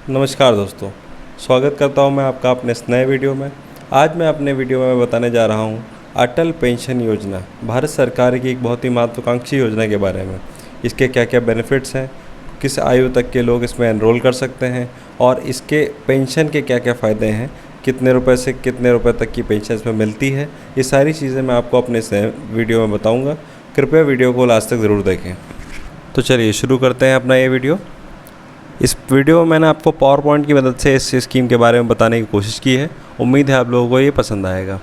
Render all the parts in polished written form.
नमस्कार दोस्तों, स्वागत करता हूं मैं आपका अपने इस नए वीडियो में। आज मैं अपने वीडियो में बताने जा रहा हूं अटल पेंशन योजना, भारत सरकार की एक बहुत ही महत्वाकांक्षी योजना के बारे में। इसके क्या क्या बेनिफिट्स हैं, किस आयु तक के लोग इसमें एनरोल कर सकते हैं और इसके पेंशन के क्या क्या फ़ायदे हैं, कितने रुपए से कितने रुपए तक की पेंशन इसमें मिलती है, ये सारी चीज़ें मैं आपको अपने इस वीडियो में बताऊँगा। कृपया वीडियो को लास्ट तक ज़रूर देखें। तो चलिए शुरू करते हैं अपना ये वीडियो। इस वीडियो में मैंने आपको पावर पॉइंट की मदद से इस स्कीम के बारे में बताने की कोशिश की है। उम्मीद है आप लोगों को ये पसंद आएगा।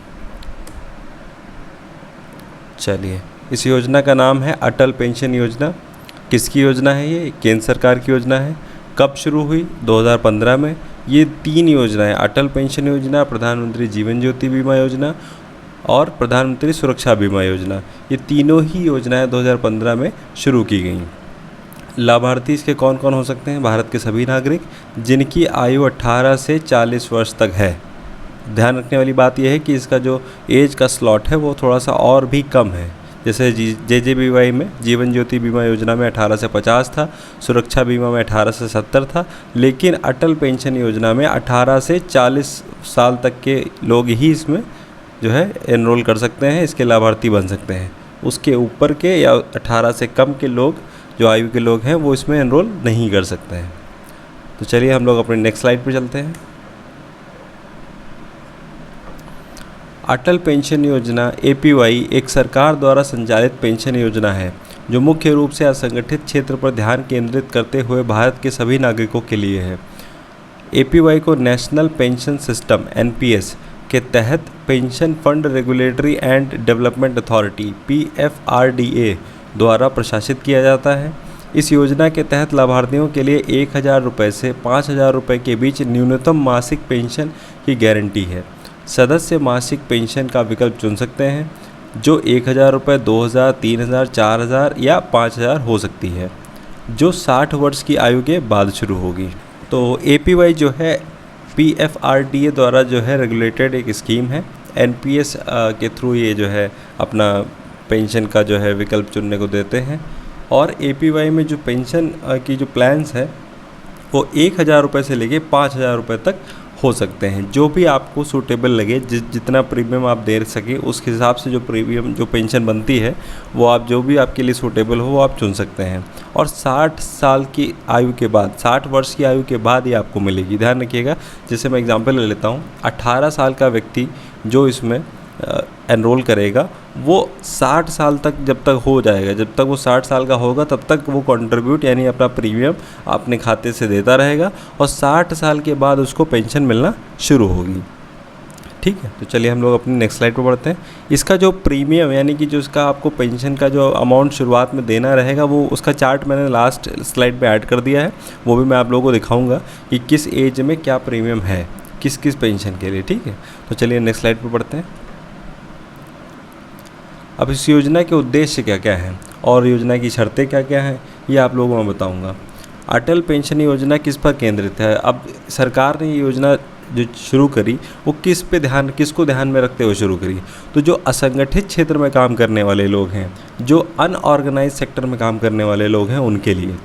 चलिए, इस योजना का नाम है अटल पेंशन योजना। किसकी योजना है ये? केंद्र सरकार की योजना है। कब शुरू हुई? 2015 में। ये 3 योजनाएं, अटल पेंशन योजना, प्रधानमंत्री जीवन ज्योति बीमा योजना और प्रधानमंत्री सुरक्षा बीमा योजना, ये तीनों ही योजनाएं 2015 में शुरू की गई। लाभार्थी इसके कौन कौन हो सकते हैं? भारत के सभी नागरिक जिनकी आयु 18 से 40 वर्ष तक है। ध्यान रखने वाली बात यह है कि इसका जो एज का स्लॉट है वो थोड़ा सा और भी कम है। जैसे JJBY में, जीवन ज्योति बीमा योजना में 18 से 50 था, सुरक्षा बीमा में 18 से 70 था, लेकिन अटल पेंशन योजना में 18 से 40 साल तक के लोग ही इसमें जो है एनरोल कर सकते हैं, इसके लाभार्थी बन सकते हैं। उसके ऊपर के या 18 से कम के लोग, जो आयु के लोग हैं, वो इसमें एनरोल नहीं कर सकते हैं। तो चलिए हम लोग अपने नेक्स्ट स्लाइड पर चलते हैं। अटल पेंशन योजना APY एक सरकार द्वारा संचालित पेंशन योजना है जो मुख्य रूप से असंगठित क्षेत्र पर ध्यान केंद्रित करते हुए भारत के सभी नागरिकों के लिए है। APY को नेशनल पेंशन सिस्टम NPS के तहत pension fund regulatory and development authority PFRDA द्वारा प्रशासित किया जाता है। इस योजना के तहत लाभार्थियों के लिए 1,000 रुपये से 5,000 रुपये के बीच न्यूनतम मासिक पेंशन की गारंटी है। सदस्य मासिक पेंशन का विकल्प चुन सकते हैं जो 1,000 रुपये, 2,000, 3,000, 4,000 या 5,000 हो सकती है, जो 60 वर्ष की आयु के बाद शुरू होगी। तो APY जो है PFRDA द्वारा जो है रेगुलेटेड एक स्कीम है। NPS के थ्रू ये जो है अपना पेंशन का जो है विकल्प चुनने को देते हैं। और APY में जो पेंशन की जो प्लान्स है वो 1,000 रुपये से लेके 5,000 रुपये तक हो सकते हैं। जो भी आपको सूटेबल लगे, जितना प्रीमियम आप दे सके उस हिसाब से जो प्रीमियम जो पेंशन बनती है वो आप जो भी आपके लिए सूटेबल हो वो आप चुन सकते हैं। और 60 साल की आयु के बाद, 60 वर्ष की आयु के बाद ये आपको मिलेगी। ध्यान रखिएगा, जैसे मैं एग्जांपल ले लेता हूँ, 18 साल का व्यक्ति जो इसमें एनरोल करेगा वो 60 साल तक जब तक हो जाएगा, जब तक वो 60 साल का होगा तब तक वो कंट्रीब्यूट यानी अपना प्रीमियम अपने खाते से देता रहेगा और 60 साल के बाद उसको पेंशन मिलना शुरू होगी। ठीक है, तो चलिए हम लोग अपनी नेक्स्ट स्लाइड पर बढ़ते हैं। इसका जो प्रीमियम यानी कि जो इसका आपको पेंशन का जो अमाउंट शुरुआत में देना रहेगा वो उसका चार्ट मैंने लास्ट स्लाइड पे ऐड कर दिया है। वो भी मैं आप लोगों को दिखाऊंगा कि किस एज में क्या प्रीमियम है, किस किस पेंशन के लिए। ठीक है, तो चलिए नेक्स्ट स्लाइड पर बढ़ते हैं। अब इस योजना के उद्देश्य क्या क्या हैं और योजना की शर्तें क्या क्या हैं ये आप लोगों को मैं बताऊंगा। अटल पेंशन योजना किस पर केंद्रित है? अब सरकार ने ये योजना जो शुरू करी वो किसको ध्यान में रखते हुए शुरू करी? तो जो असंगठित क्षेत्र में काम करने वाले लोग हैं, जो अनऑर्गेनाइज सेक्टर में काम करने वाले लोग हैं, उनके लिए।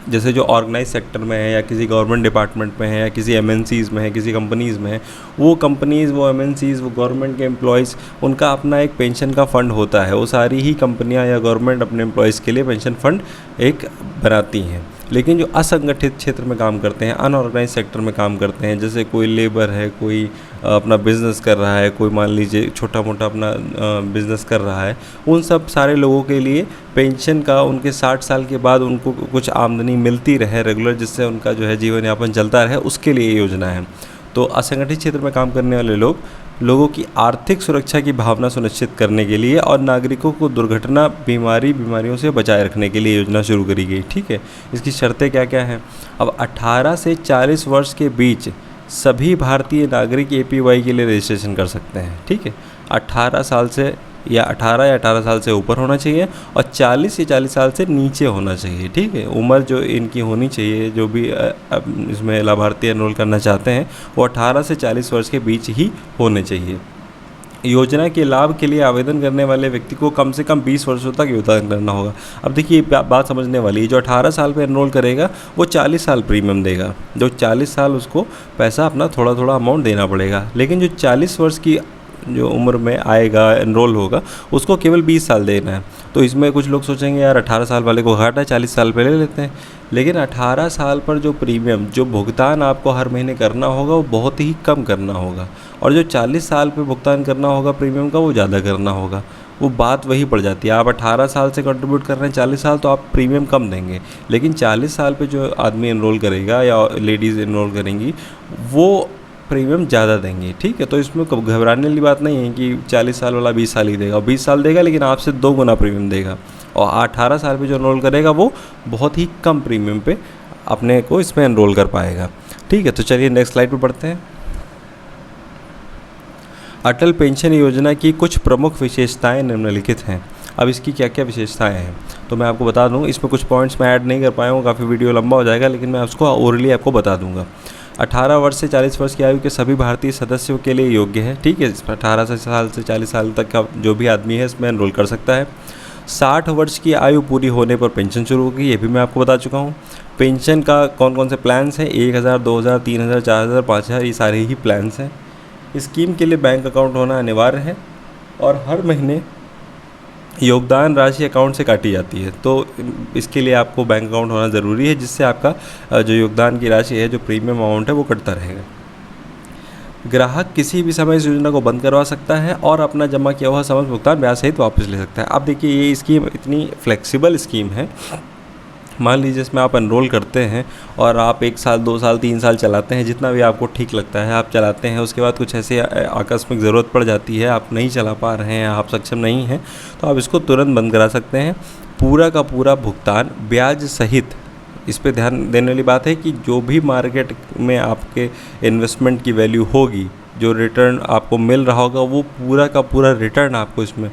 जैसे जो ऑर्गेनाइज सेक्टर में है या किसी गवर्नमेंट डिपार्टमेंट में है या किसी MNCs में है, किसी कंपनीज़ में है, वो कंपनीज़, वो MNCs, वो गवर्नमेंट के एम्प्लॉयज़, उनका अपना एक पेंशन का फ़ंड होता है। वो सारी ही कंपनियां या गवर्नमेंट अपने एम्प्लॉयज़ के लिए पेंशन फ़ंड एक बनाती हैं। लेकिन जो असंगठित क्षेत्र में काम करते हैं, अनऑर्गेनाइज सेक्टर में काम करते हैं, जैसे कोई लेबर है, कोई अपना बिज़नेस कर रहा है, कोई मान लीजिए छोटा मोटा अपना बिज़नेस कर रहा है, उन सब सारे लोगों के लिए पेंशन का उनके 60 साल के बाद उनको कुछ आमदनी मिलती रहे रेगुलर, जिससे उनका जो है जीवन यापन चलता रहे, उसके लिए ये योजना है। तो असंगठित क्षेत्र में काम करने वाले लोगों की आर्थिक सुरक्षा की भावना सुनिश्चित करने के लिए और नागरिकों को दुर्घटना, बीमारियों से बचाए रखने के लिए योजना शुरू करी गई। ठीक है, इसकी शर्तें क्या क्या हैं? अब 18 से 40 वर्ष के बीच सभी भारतीय नागरिक APY के लिए रजिस्ट्रेशन कर सकते हैं। ठीक है, 18 साल से या 18 साल से ऊपर होना चाहिए और 40 या 40 साल से नीचे होना चाहिए। ठीक है, उम्र जो इनकी होनी चाहिए, जो भी इसमें लाभार्थी एनरोल करना चाहते हैं वो 18 से 40 वर्ष के बीच ही होने चाहिए। योजना के लाभ के लिए आवेदन करने वाले व्यक्ति को कम से कम 20 वर्षों तक योगदान करना होगा। अब देखिए ये बात समझने वाली है, जो 18 साल पे एनरोल करेगा वो 40 साल प्रीमियम देगा, जो 40 साल उसको पैसा अपना थोड़ा थोड़ा अमाउंट देना पड़ेगा। लेकिन जो 40 वर्ष की जो उम्र में आएगा एनरोल होगा उसको केवल 20 साल देना है। तो इसमें कुछ लोग सोचेंगे यार 18 साल वाले को घाटा है, 40 साल पे ले लेते हैं। लेकिन 18 साल पर जो प्रीमियम जो भुगतान आपको हर महीने करना होगा वो बहुत ही कम करना होगा, और जो 40 साल पे भुगतान करना होगा प्रीमियम का वो ज़्यादा करना होगा। वो बात वही पड़ जाती है, आप 18 साल से कंट्रीब्यूट कर रहे हैं 40 साल तो आप प्रीमियम कम देंगे, लेकिन 40 साल पे जो आदमी एनरोल करेगा या लेडीज़ एनरोल करेंगी वो प्रीमियम ज़्यादा देंगे। ठीक है, तो इसमें घबराने वाली बात नहीं है कि 40 साल वाला 20 साल ही देगा, 20 साल देगा लेकिन आपसे 2 गुना प्रीमियम देगा, और 18 साल पे जो एनरोल करेगा वो बहुत ही कम प्रीमियम पे अपने को इसमें एनरोल कर पाएगा। ठीक है, तो चलिए नेक्स्ट स्लाइड पे बढ़ते हैं। अटल पेंशन योजना की कुछ प्रमुख विशेषताएं निम्नलिखित हैं। अब इसकी क्या क्या विशेषताएं हैं तो मैं आपको बता दूँ। इसमें कुछ पॉइंट्स मैं ऐड नहीं कर पाया हूँ, काफ़ी वीडियो लंबा हो जाएगा, लेकिन मैं उसको ओरली आपको बता दूंगा। 18 वर्ष से 40 वर्ष की आयु के सभी भारतीय सदस्यों के लिए योग्य है। ठीक है, 18 साल से 40 साल तक का जो भी आदमी है इसमें एनरोल कर सकता है। 60 वर्ष की आयु पूरी होने पर पेंशन शुरू होगी, ये भी मैं आपको बता चुका हूँ। पेंशन का कौन कौन से प्लान्स हैं, 1000, 2000, 3000, 4000, 5000, ये सारे ही प्लान्स हैं। स्कीम के लिए बैंक अकाउंट होना अनिवार्य है, और हर महीने योगदान राशि अकाउंट से काटी जाती है। तो इसके लिए आपको बैंक अकाउंट होना ज़रूरी है, जिससे आपका जो योगदान की राशि है, जो प्रीमियम अमाउंट है, वो कटता रहेगा। ग्राहक किसी भी समय इस योजना को बंद करवा सकता है और अपना जमा किया हुआ समस्त भुगतान ब्याज सहित वापस ले सकता है। अब देखिए ये स्कीम इतनी फ्लेक्सिबल स्कीम है। मान लीजिए इसमें आप एनरोल करते हैं और आप 1 साल, 2 साल, 3 साल चलाते हैं, जितना भी आपको ठीक लगता है आप चलाते हैं। उसके बाद कुछ ऐसे आकस्मिक ज़रूरत पड़ जाती है, आप नहीं चला पा रहे हैं, आप सक्षम नहीं हैं, तो आप इसको तुरंत बंद करा सकते हैं। पूरा का पूरा भुगतान ब्याज सहित। इस पे ध्यान देने वाली बात है कि जो भी मार्केट में आपके इन्वेस्टमेंट की वैल्यू होगी, जो रिटर्न आपको मिल रहा होगा, वो पूरा का पूरा रिटर्न आपको इसमें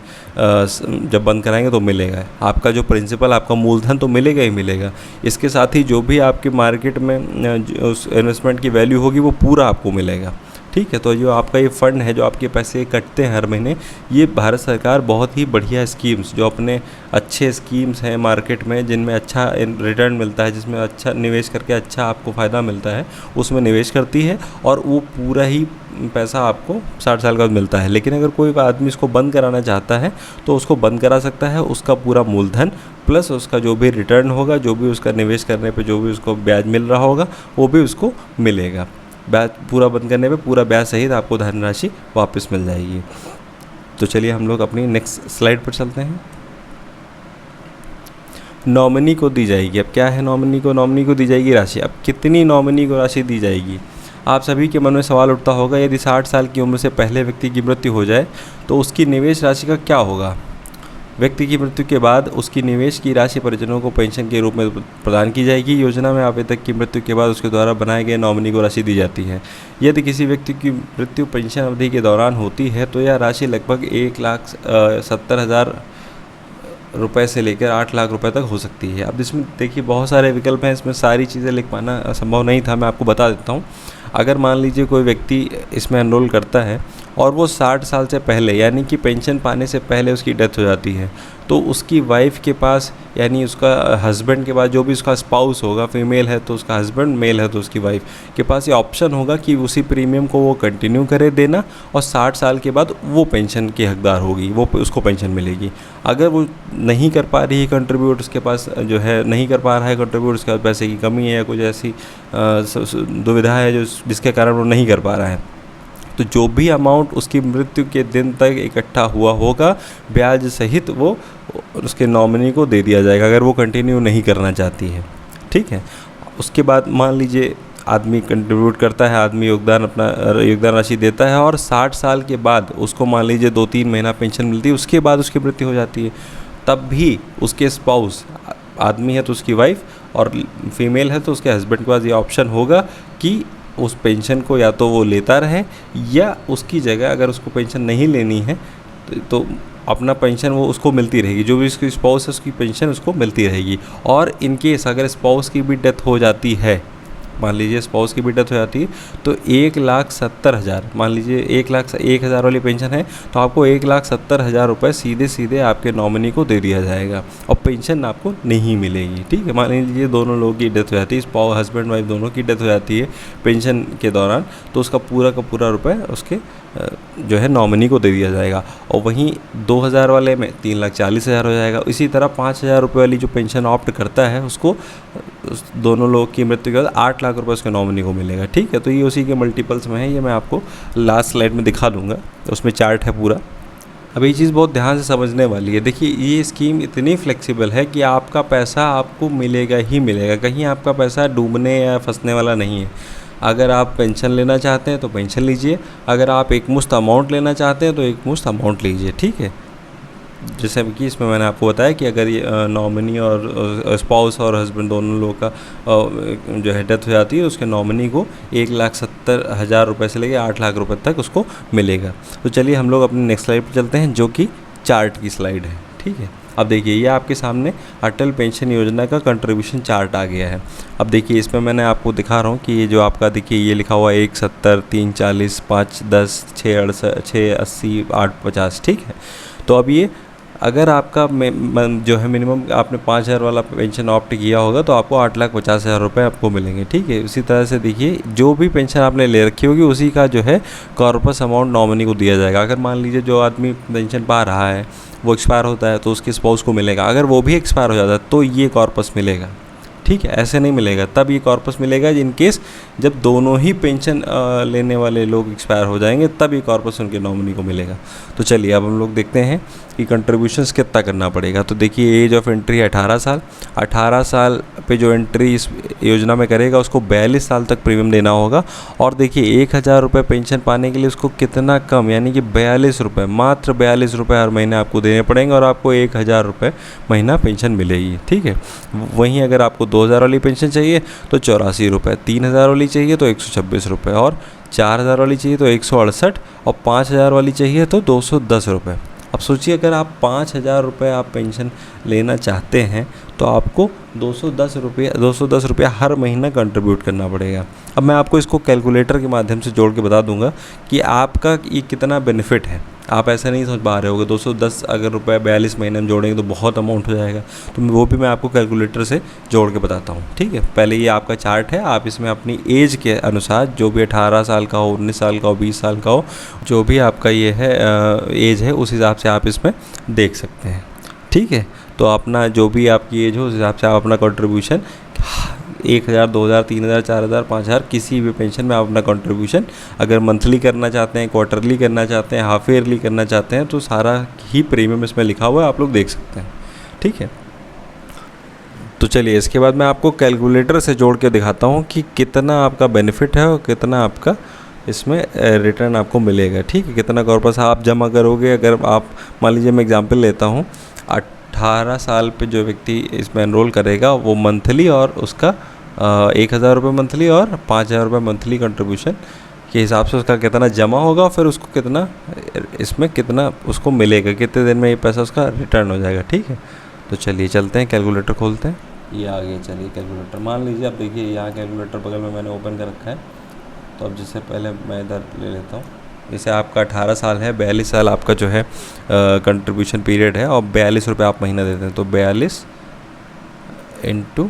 जब बंद कराएंगे तो मिलेगा। आपका जो प्रिंसिपल, आपका मूलधन तो मिलेगा ही मिलेगा। इसके साथ ही जो भी आपकी मार्केट में उस इन्वेस्टमेंट की वैल्यू होगी वो पूरा आपको मिलेगा। ठीक है, तो जो आपका ये फ़ंड है, जो आपके पैसे कटते हैं हर महीने, ये भारत सरकार बहुत ही बढ़िया स्कीम्स, जो अपने अच्छे स्कीम्स हैं मार्केट में, जिनमें अच्छा रिटर्न मिलता है, जिसमें अच्छा निवेश करके अच्छा आपको फ़ायदा मिलता है, उसमें निवेश करती है, और वो पूरा ही पैसा आपको 60 साल के बाद मिलता है। लेकिन अगर कोई आदमी इसको बंद कराना चाहता है तो उसको बंद करा सकता है। उसका पूरा मूलधन प्लस उसका जो भी रिटर्न होगा, जो भी उसका निवेश करने पे जो भी उसको ब्याज मिल रहा होगा, वो भी उसको मिलेगा। ब्याज पूरा बंद करने पे पूरा ब्याज सहित आपको धनराशि वापस मिल जाएगी। तो चलिए हम लोग अपनी नेक्स्ट स्लाइड पर चलते हैं। नॉमिनी को दी जाएगी, अब क्या है नॉमिनी को दी जाएगी राशि। अब कितनी नॉमिनी को राशि दी जाएगी, आप सभी के मन में सवाल उठता होगा। यदि 60 साल की उम्र से पहले व्यक्ति की मृत्यु हो जाए तो उसकी निवेश राशि का क्या होगा। व्यक्ति की मृत्यु के बाद उसकी निवेश की राशि परिजनों को पेंशन के रूप में प्रदान की जाएगी। योजना में आवेदक की मृत्यु के बाद उसके द्वारा बनाए गए नॉमिनी को राशि दी जाती है। यदि किसी व्यक्ति की मृत्यु पेंशन अवधि के दौरान होती है तो यह राशि लगभग 1,70,000 रुपये से लेकर 8 लाख रुपए तक हो सकती है। अब इसमें देखिए बहुत सारे विकल्प हैं, इसमें सारी चीज़ें लिख पाना संभव नहीं था, मैं आपको बता देता हूँ। अगर मान लीजिए कोई व्यक्ति इसमें एनरोल करता है और वो 60 साल से पहले, यानी कि पेंशन पाने से पहले उसकी डेथ हो जाती है, तो उसकी वाइफ के पास, यानी उसका हस्बैंड के पास, जो भी उसका स्पाउस होगा, फीमेल है तो उसका हस्बैंड, मेल है तो उसकी वाइफ के पास ये ऑप्शन होगा कि उसी प्रीमियम को वो कंटिन्यू करे देना, और 60 साल के बाद वो पेंशन की हकदार होगी, वो उसको पेंशन मिलेगी। अगर वो नहीं कर पा रही है कंट्रीब्यूट, उसके पास जो है नहीं कर पा रहा है कंट्रीब्यूट, उसके पास पैसे की कमी है या कुछ ऐसी दुविधा है जिसके कारण वो नहीं कर पा रहा है, तो जो भी अमाउंट उसकी मृत्यु के दिन तक इकट्ठा हुआ होगा ब्याज सहित, वो उसके नॉमिनी को दे दिया जाएगा अगर वो कंटिन्यू नहीं करना चाहती है। ठीक है, उसके बाद मान लीजिए आदमी कंट्रीब्यूट करता है, आदमी योगदान राशि देता है, और 60 साल के बाद उसको मान लीजिए 2-3 महीना पेंशन मिलती है, उसके बाद उसकी मृत्यु हो जाती है, तब भी उसके स्पाउस, आदमी है तो उसकी वाइफ और फीमेल है तो उसके हस्बैंड के पास ये ऑप्शन होगा कि उस पेंशन को या तो वो लेता रहे, या उसकी जगह अगर उसको पेंशन नहीं लेनी है तो अपना पेंशन वो उसको मिलती रहेगी, जो भी उसकी स्पाउस है उसकी पेंशन उसको मिलती रहेगी। और इन केस अगर स्पाउस की भी डेथ हो जाती है मान लीजिए स्पाउस की भी डेथ हो जाती है तो 1,70,000, मान लीजिए 1,01,000 वाली पेंशन है तो आपको 1,70,000 रुपये सीधे सीधे आपके नॉमिनी को दे दिया जाएगा और पेंशन आपको नहीं मिलेगी। ठीक है, मान लीजिए दोनों लोगों की डेथ हो जाती है, स्पाउस हस्बैंड वाइफ दोनों की डेथ हो जाती है पेंशन के दौरान, तो उसका पूरा का पूरा रुपये उसके जो है नॉमिनी को दे दिया जाएगा। और वहीं 2,000 वाले में 3,40,000 हो जाएगा। इसी तरह 5,000 रुपये वाली जो पेंशन ऑप्ट करता है उसको दोनों लोग की मृत्यु के बाद 8 लाख रुपए उसके नॉमिनी को मिलेगा। ठीक है, तो ये उसी के मल्टीपल्स में है, ये मैं आपको लास्ट स्लाइड में दिखा दूंगा, उसमें चार्ट है पूरा। अब ये चीज़ बहुत ध्यान से समझने वाली है। देखिए ये स्कीम इतनी फ्लेक्सिबल है कि आपका पैसा आपको मिलेगा ही मिलेगा, कहीं आपका पैसा डूबने या फंसने वाला नहीं है। अगर आप पेंशन लेना चाहते हैं तो पेंशन लीजिए, अगर आप एक मुश्त अमाउंट लेना चाहते हैं तो एक मुश्त अमाउंट लीजिए। ठीक है, जैसे कि इसमें मैंने आपको बताया कि अगर ये नॉमिनी और स्पाउस और हस्बैंड दोनों लोगों का जो है डेथ हो जाती है उसके नॉमिनी को 1,70,000 रुपये से लेकर 8 लाख रुपए तक उसको मिलेगा। तो चलिए हम लोग अपने नेक्स्ट स्लाइड पर चलते हैं जो कि चार्ट की स्लाइड है। ठीक है, अब देखिए ये आपके सामने अटल पेंशन योजना का कंट्रीब्यूशन चार्ट आ गया है। अब देखिए इसमें मैंने आपको दिखा रहा हूँ कि ये जो आपका देखिए ये लिखा हुआ है 1,70, 3,40, 5,10, 6,68, 6,80, 8,50। ठीक है, तो अब ये अगर आपका जो है मिनिमम आपने 5,000 वाला पेंशन ऑप्ट किया होगा तो आपको 8,50,000 रुपये आपको मिलेंगे। ठीक है, उसी तरह से देखिए जो भी पेंशन आपने ले रखी होगी उसी का जो है कॉर्पस अमाउंट नॉमिनी को दिया जाएगा। अगर मान लीजिए जो आदमी पेंशन पा रहा है वो एक्सपायर होता है तो उसके स्पाउस को मिलेगा, अगर वो भी एक्सपायर हो जाता है तो ये कॉर्पस मिलेगा। ठीक है, ऐसे नहीं मिलेगा, तब ये कॉर्पस मिलेगा इन केस जब दोनों ही पेंशन लेने वाले लोग एक्सपायर हो जाएंगे, तब ये कॉर्पस उनके नॉमिनी को मिलेगा। तो चलिए अब हम लोग देखते हैं कि कंट्रीब्यूशंस कितना करना पड़ेगा। तो देखिए एज ऑफ एंट्री है 18 साल। 18 साल पे जो एंट्री इस योजना में करेगा उसको 42 साल तक प्रीमियम देना होगा। और देखिए 1,000 रुपये पेंशन पाने के लिए उसको कितना कम, यानी कि 42 रुपये, मात्र 42 रुपये हर महीने आपको देने पड़ेंगे और आपको 1,000 रुपये महीना पेंशन मिलेगी। ठीक है, वहीं अगर आपको 2,000 वाली पेंशन चाहिए तो 84 रुपये, 3,000 वाली चाहिए तो 126 रुपये, और 4,000 वाली चाहिए तो 168, और 5,000 वाली चाहिए तो 210 रुपये। अब सोचिए अगर आप 5,000 रुपये आप पेंशन लेना चाहते हैं तो आपको 210 रुपये हर महीना कंट्रीब्यूट करना पड़ेगा। अब मैं आपको इसको कैलकुलेटर के माध्यम से जोड़ के बता दूंगा कि आपका ये कितना बेनिफिट है। आप ऐसा नहीं समझ पा रहे होगे 210 अगर रुपये 42 महीने में जोड़ेंगे तो बहुत अमाउंट हो जाएगा, तो वो भी मैं आपको कैलकुलेटर से जोड़ के बताता हूँ। ठीक है, पहले ये आपका चार्ट है, आप इसमें अपनी एज के अनुसार जो भी 18 साल का हो, 19 साल का हो, 20 साल का हो, जो भी आपका ये है एज है उस हिसाब से आप इसमें देख सकते हैं। ठीक है, तो अपना जो भी आपकी एज हो उस हिसाब से आप अपना कंट्रीब्यूशन 1,000, 2,000, 3,000, 4,000, 5,000 किसी भी पेंशन में आप अपना कंट्रीब्यूशन अगर मंथली करना चाहते हैं, क्वार्टरली करना चाहते हैं, हाफ ईयरली करना चाहते हैं तो सारा ही प्रीमियम इसमें लिखा हुआ है, आप लोग देख सकते हैं। ठीक है, तो चलिए इसके बाद मैं आपको कैलकुलेटर से जोड़ के दिखाता हूँ कि कितना आपका बेनिफिट है और कितना आपका इसमें रिटर्न आपको मिलेगा। ठीक है, कितना कॉर्पस आप जमा करोगे। अगर आप मान लीजिए मैं एग्जांपल लेता हूँ, 18 साल पे जो व्यक्ति इसमें एनरोल करेगा वो मंथली और उसका 1,000 रुपये मंथली और 5,000 रुपये मंथली कंट्रीब्यूशन के हिसाब से उसका कितना जमा होगा, फिर उसको कितना इसमें कितना उसको मिलेगा, कितने दिन में ये पैसा उसका रिटर्न हो जाएगा। ठीक है, तो चलिए चलते हैं, कैलकुलेटर खोलते हैं। ये आ गया, चलिए कैलकुलेटर। मान लीजिए आप देखिए यहाँ कैलकुलेटर बगल में मैंने ओपन कर रखा है, तो अब जिससे पहले मैं इधर ले लेता हूँ। जैसे आपका 18 साल है, 42 साल आपका जो है कंट्रीब्यूशन पीरियड है और 42 रुपये आप महीना देते हैं, तो 42 इंटू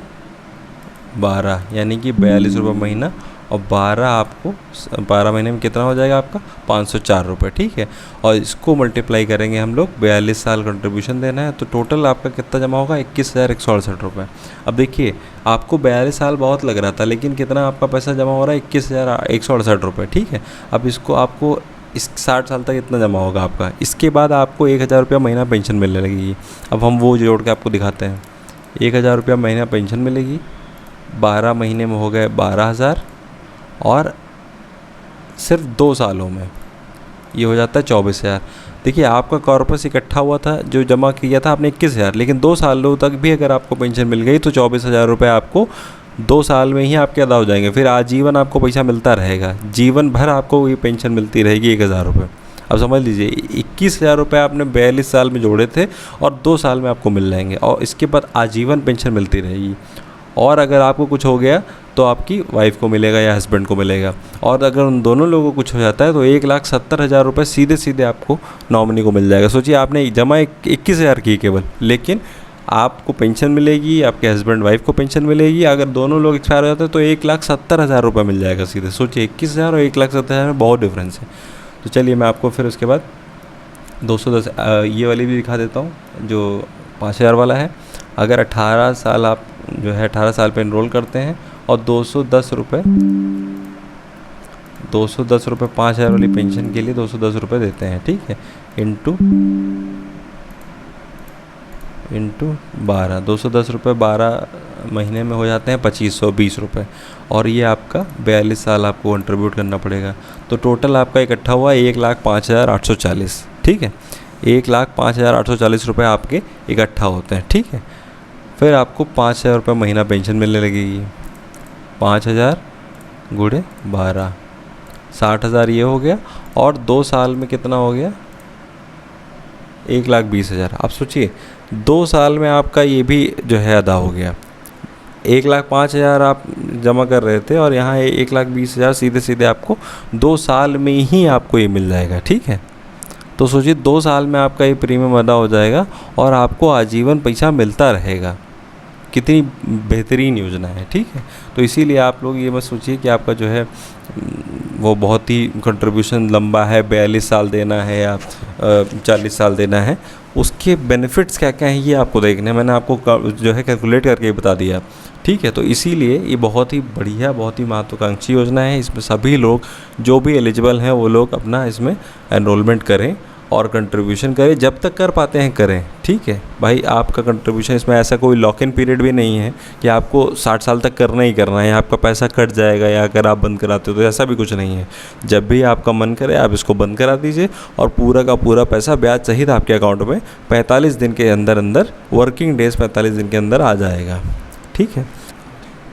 12 यानी कि 42 रुपये महीना, और 12 आपको 12 महीने में कितना हो जाएगा आपका 504 रुपये। ठीक है, और इसको मल्टीप्लाई करेंगे हम लोग, 42 साल कंट्रीब्यूशन देना है तो टोटल आपका कितना जमा होगा 21,168 रुपये। अब देखिए आपको 42 साल बहुत लग रहा था, लेकिन कितना आपका पैसा जमा हो रहा है 21,168 रुपये। ठीक है, अब इसको आपको इस 60 साल तक इतना जमा होगा आपका, इसके बाद आपको 1,000 रुपया महीना पेंशन मिलने लगेगी। अब हम वो जोड़ के आपको दिखाते हैं, 1,000 रुपया महीना पेंशन मिलेगी, 12 महीने में हो गए 12,000, और सिर्फ 2 सालों में ये हो जाता है 24,000। देखिए आपका कॉर्पस इकट्ठा हुआ था, जो जमा किया था आपने 21,000, लेकिन 2 सालों तक भी अगर आपको पेंशन मिल गई तो 24,000 रुपये आपको 2 साल में ही आपके अदा हो जाएंगे। फिर आजीवन आपको पैसा मिलता रहेगा, जीवन भर आपको ये पेंशन मिलती रहेगी 1,000 रुपये। अब समझ लीजिए 21,000 रुपये आपने 42 साल में जोड़े थे और 2 साल में आपको मिल जाएंगे, और इसके बाद आजीवन पेंशन मिलती रहेगी। और अगर आपको कुछ हो गया तो आपकी वाइफ को मिलेगा या हस्बैंड को मिलेगा। और अगर उन दोनों लोगों को कुछ हो जाता है तो 1,70,000 रुपये सीधे सीधे आपको नॉमिनी को मिल जाएगा। सोचिए आपने जमा 21,000 की केवल, लेकिन आपको पेंशन मिलेगी, आपके हस्बैंड वाइफ को पेंशन मिलेगी। अगर दोनों लोग एक्सपायर हो जाते हैं तो 1,70,000 रुपये मिल जाएगा सीधे। सोचिए 21,000 और 1,70,000 में बहुत डिफरेंस है। तो चलिए मैं आपको फिर उसके बाद 210 ये वाली भी दिखा देता हूँ जो 5,000 वाला है। अगर 18 साल आप जो है 18 साल पे इनरोल करते हैं और 210 रुपये 5,000 वाली पेंशन के लिए 210 रुपये देते हैं, ठीक है, इंटू 12, 210 रुपये 12 महीने में हो जाते हैं 2,520 रुपये। और ये आपका 42 साल आपको कंट्रीब्यूट करना पड़ेगा। तो टोटल आपका इकट्ठा हुआ 1,05,840, ठीक है, 1,05,840 रुपये आपके इकट्ठा होते हैं, ठीक है। फिर आपको 5,000 रुपये महीना पेंशन मिलने लगेगी। 5,000 गुणे 12, 60,000 ये हो गया। और 2 साल में कितना हो गया? 1,20,000। आप सोचिए 2 साल में आपका ये भी जो है अदा हो गया। 1,05,000 आप जमा कर रहे थे और यहाँ 1,20,000 सीधे सीधे आपको 2 साल में ही आपको ये मिल जाएगा, ठीक है। तो सोचिए 2 साल में आपका ये प्रीमियम अदा हो जाएगा और आपको आजीवन पैसा मिलता रहेगा। कितनी बेहतरीन योजना है, ठीक है। तो इसीलिए आप लोग ये मत सोचिए कि आपका जो है वो बहुत ही कंट्रीब्यूशन लंबा है, 42 साल देना है या 40 साल देना है। उसके बेनिफिट्स क्या क्या हैं ये आपको देखने हैं। मैंने आपको जो है कैलकुलेट करके बता दिया, ठीक है। तो इसीलिए ये बहुत ही बढ़िया, बहुत ही महत्वाकांक्षी योजना है। इसमें सभी लोग जो भी एलिजिबल हैं वो लोग अपना इसमें एनरोलमेंट करें और कंट्रीब्यूशन करें, जब तक कर पाते हैं करें, ठीक है भाई। आपका कंट्रीब्यूशन इसमें ऐसा कोई लॉक इन पीरियड भी नहीं है कि आपको 60 साल तक करना ही करना है, आपका पैसा कट जाएगा या अगर आप बंद कराते हो तो ऐसा भी कुछ नहीं है। जब भी आपका मन करे आप इसको बंद करा दीजिए और पूरा का पूरा पैसा ब्याज सहित आपके अकाउंट में 45 दिन के अंदर वर्किंग डेज 45 दिन के अंदर आ जाएगा, ठीक है।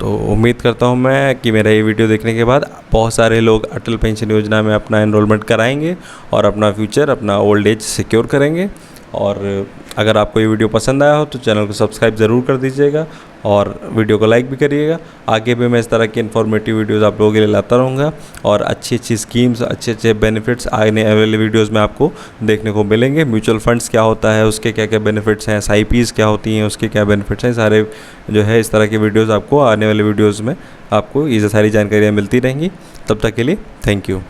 तो उम्मीद करता हूँ मैं कि मेरा ये वीडियो देखने के बाद बहुत सारे लोग अटल पेंशन योजना में अपना एनरोलमेंट कराएंगे और अपना फ्यूचर, अपना ओल्ड एज सिक्योर करेंगे। और अगर आपको ये वीडियो पसंद आया हो तो चैनल को सब्सक्राइब ज़रूर कर दीजिएगा और वीडियो को लाइक भी करिएगा। आगे भी मैं इस तरह की इन्फॉर्मेटिव वीडियोज़ आप लोगों के लिए लाता रहूँगा और अच्छी अच्छी स्कीम्स, अच्छे अच्छे बेनिफिट्स आने वाले वीडियोज़ में आपको देखने को मिलेंगे। म्यूचुअल फंड्स क्या होता है, उसके क्या क्या बेनिफिट्स हैं, SIPs क्या होती हैं, उसके क्या बेनिफिट्स हैं, सारे जो है इस तरह के वीडियोज़ आपको आने वाले वीडियोज़ में आपको ये सारी जानकारियाँ मिलती रहेंगी। तब तक के लिए थैंक यू।